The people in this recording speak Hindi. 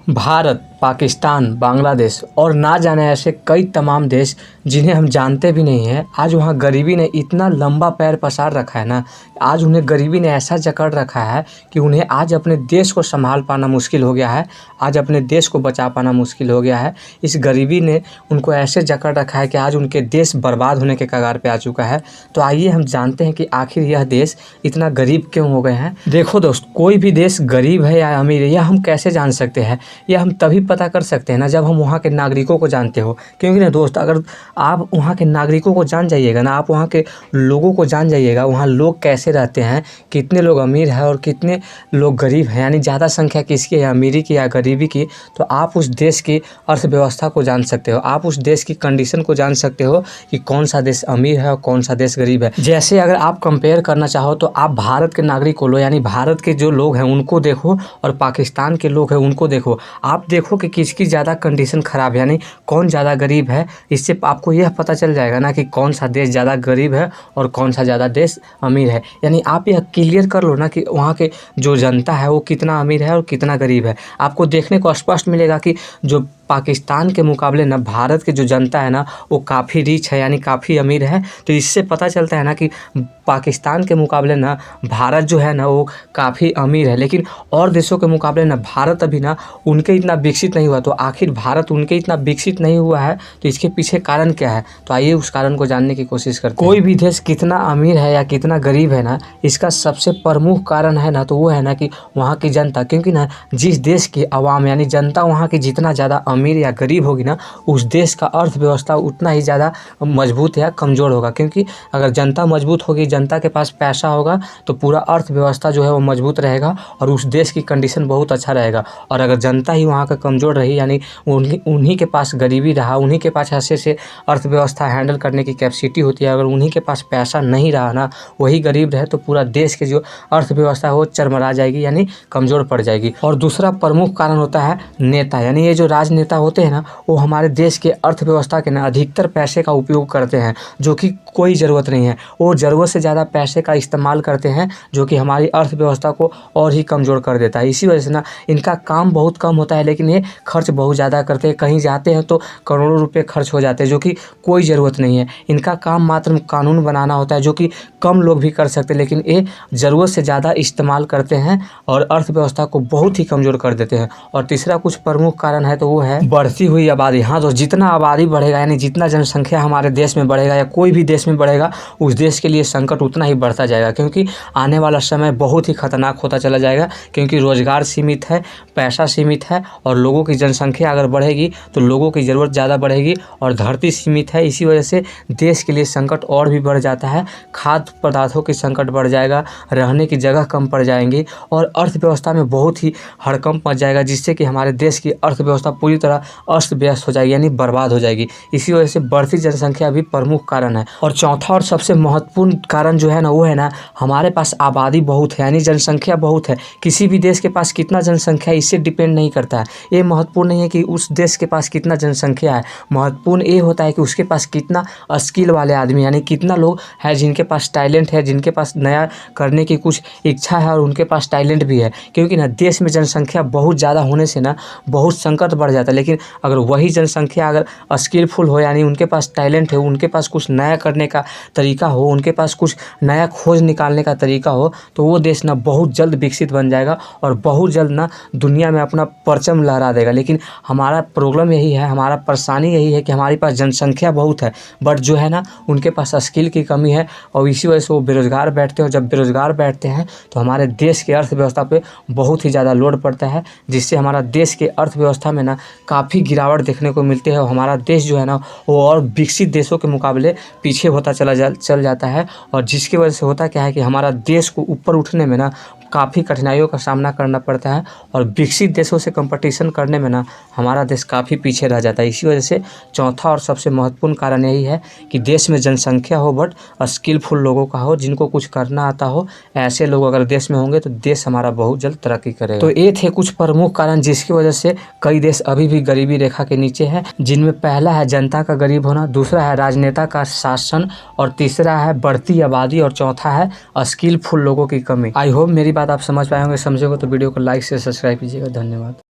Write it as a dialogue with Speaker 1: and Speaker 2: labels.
Speaker 1: भारत, पाकिस्तान, बांग्लादेश और ना जाने ऐसे कई तमाम देश जिन्हें हम जानते भी नहीं हैं, आज वहाँ गरीबी ने इतना लंबा पैर पसार रखा है ना, आज उन्हें गरीबी ने ऐसा जकड़ रखा है कि उन्हें आज अपने देश को संभाल पाना मुश्किल हो गया है, आज अपने देश को बचा पाना मुश्किल हो गया है। इस गरीबी ने उनको ऐसे जकड़ रखा है कि आज उनके देश बर्बाद होने के कगार पे आ चुका है। तो आइए हम जानते हैं कि आखिर यह देश इतना गरीब क्यों हो गए हैं। देखो दोस्त, कोई भी देश गरीब है या अमीर है यह हम कैसे जान सकते हैं? यह हम तभी पता कर सकते हैं ना जब हम वहाँ के नागरिकों को जानते हो। क्योंकि ना दोस्त, अगर आप वहाँ के नागरिकों को जान जाइएगा ना, आप वहाँ के लोगों को जान जाइएगा, वहाँ लोग कैसे रहते हैं, कितने लोग अमीर हैं और कितने लोग गरीब हैं, यानी ज़्यादा संख्या किसकी है, अमीरी की या गरीबी की, तो आप उस देश की अर्थव्यवस्था को जान सकते हो। आप उस देश की कंडीशन को जान सकते हो कि कौन सा देश अमीर है और कौन सा देश गरीब है। जैसे अगर आप कंपेयर करना चाहो तो आप भारत के नागरिक को लो, यानी भारत के जो लोग हैं उनको देखो और पाकिस्तान के लोग हैं उनको देखो। आप देखो कि किसकी ज़्यादा कंडीशन ख़राब है, यानी कौन ज़्यादा गरीब है। इससे आपको यह पता चल जाएगा ना कि कौन सा देश ज़्यादा गरीब है और कौन सा ज़्यादा देश अमीर है। यानी आप यह क्लियर कर लो ना कि वहाँ के जो जनता है वो कितना अमीर है और कितना गरीब है। आपको देखने को स्पष्ट मिलेगा कि जो पाकिस्तान के मुकाबले ना भारत की जो जनता है ना वो काफ़ी रिच है, यानी काफ़ी अमीर है। तो इससे पता चलता है ना कि पाकिस्तान के मुकाबले ना भारत जो है ना वो काफ़ी अमीर है। लेकिन और देशों के मुकाबले ना भारत अभी ना उनके इतना विकसित नहीं हुआ। तो आखिर भारत उनके इतना विकसित नहीं हुआ है तो इसके पीछे कारण क्या है? तो आइए उस कारण को जानने की कोशिश करते हैं। कोई भी देश कितना अमीर है या कितना गरीब है ना, इसका सबसे प्रमुख कारण है ना तो वो है ना कि वहाँ की जनता। क्योंकि ना जिस देश की आवाम यानी जनता वहाँ की जितना ज़्यादा अमीर या गरीब होगी ना, उस देश का अर्थव्यवस्था उतना ही ज़्यादा मजबूत या कमज़ोर होगा। क्योंकि अगर जनता मजबूत होगी, जनता के पास पैसा होगा तो पूरा अर्थव्यवस्था जो है वो मजबूत रहेगा और उस देश की कंडीशन बहुत अच्छा रहेगा। और अगर जनता ही वहाँ का कमज़ोर रही, यानी उन्हीं के पास गरीबी रहा, उन्हीं के पास ऐसे से अर्थव्यवस्था हैंडल करने की कैपेसिटी होती है, अगर उन्हीं के पास पैसा नहीं रहा ना, वही गरीब रहे, तो पूरा देश की जो अर्थव्यवस्था है वो चरमरा जाएगी, यानी कमज़ोर पड़ जाएगी। और दूसरा प्रमुख कारण होता है नेता, यानी ये जो राजनेता होते हैं ना वो हमारे देश के अर्थव्यवस्था के ना अधिकतर पैसे का उपयोग करते हैं जो कि कोई ज़रूरत नहीं है। वो ज़रूरत से ज़्यादा पैसे का इस्तेमाल करते हैं जो कि हमारी अर्थव्यवस्था को और ही कमज़ोर कर देता है। इसी वजह से ना इनका काम बहुत कम होता है लेकिन ये खर्च बहुत ज़्यादा करते हैं। कहीं जाते हैं तो करोड़ों रुपए खर्च हो जाते हैं जो कि कोई ज़रूरत नहीं है। इनका काम मात्र कानून बनाना होता है जो कि कम लोग भी कर सकते हैं, लेकिन ये ज़रूरत से ज़्यादा इस्तेमाल करते हैं और अर्थव्यवस्था को बहुत ही कमज़ोर कर देते हैं। और तीसरा कुछ प्रमुख कारण है तो वो है बढ़ती हुई आबादी। हाँ, तो जितना आबादी बढ़ेगा यानी जितना जनसंख्या हमारे देश में बढ़ेगा या कोई भी देश में बढ़ेगा, उस देश के लिए संकट उतना ही बढ़ता जाएगा। क्योंकि आने वाला समय बहुत ही खतरनाक होता चला जाएगा। क्योंकि रोज़गार सीमित है, पैसा सीमित है और लोगों की जनसंख्या अगर बढ़ेगी तो लोगों की ज़रूरत ज़्यादा बढ़ेगी और धरती सीमित है। इसी वजह से देश के लिए संकट और भी बढ़ जाता है। खाद्य पदार्थों की संकट बढ़ जाएगा, रहने की जगह कम पड़ जाएंगी और अर्थव्यवस्था में बहुत ही हड़कंप मच जाएगा, जिससे कि हमारे देश की अर्थव्यवस्था पूरी तरह अस्त व्यस्त हो जाएगी, यानी बर्बाद हो जाएगी। इसी वजह से बढ़ती जनसंख्या भी प्रमुख कारण है। और चौथा और सबसे महत्वपूर्ण कारण जो है ना वो है ना हमारे पास आबादी बहुत है, यानी जनसंख्या बहुत है। किसी भी देश के पास कितना जनसंख्या इससे डिपेंड नहीं करता है। ये महत्वपूर्ण नहीं है कि उस देश के पास कितना जनसंख्या है, महत्वपूर्ण ये होता है कि उसके पास कितना स्किल वाले आदमी, यानी कितना लोग हैं जिनके पास टैलेंट है, जिनके पास नया करने की कुछ इच्छा है और उनके पास टैलेंट भी है। क्योंकि ना देश में जनसंख्या बहुत ज़्यादा होने से ना बहुत संकट बढ़ जाता है। लेकिन अगर वही जनसंख्या अगर स्किलफुल हो, यानी उनके पास टैलेंट है, उनके पास कुछ नया करने का तरीका हो, उनके पास कुछ नया खोज निकालने का तरीका हो, तो वो देश ना बहुत जल्द विकसित बन जाएगा और बहुत जल्द ना दुनिया में अपना परचम लहरा देगा। लेकिन हमारा प्रॉब्लम यही है, हमारा परेशानी यही है कि हमारे पास जनसंख्या बहुत है बट जो है ना उनके पास स्किल की कमी है और इसी वजह से वो बेरोज़गार बैठते हैं। और जब बेरोज़गार बैठते हैं तो हमारे देश की अर्थव्यवस्था पे बहुत ही ज़्यादा लोड पड़ता है, जिससे हमारा देश के अर्थव्यवस्था में ना काफ़ी गिरावट देखने को मिलती है और हमारा देश जो है ना वो और विकसित देशों के मुकाबले पीछे होता चल जाता है। और जिसकी वजह से होता क्या है कि हमारा देश को ऊपर उठने में ना काफ़ी कठिनाइयों का सामना करना पड़ता है और विकसित देशों से कंपटीशन करने में ना हमारा देश काफ़ी पीछे रह जाता है। इसी वजह से चौथा और सबसे महत्वपूर्ण कारण यही है कि देश में जनसंख्या हो बट स्किलफुल लोगों का हो, जिनको कुछ करना आता हो। ऐसे लोग अगर देश में होंगे तो देश हमारा बहुत जल्द तरक्की करेगा। तो ये थे कुछ प्रमुख कारण जिसकी वजह से कई देश अभी भी गरीबी रेखा के नीचे है, जिनमें पहला है जनता का गरीब होना, दूसरा है राजनेता का शासन और तीसरा है बढ़ती आबादी और चौथा है स्किलफुल लोगों की कमी। आई होप मेरी बात आप समझ पाए होंगे। समझे हो तो वीडियो को लाइक से सब्सक्राइब कीजिएगा। धन्यवाद।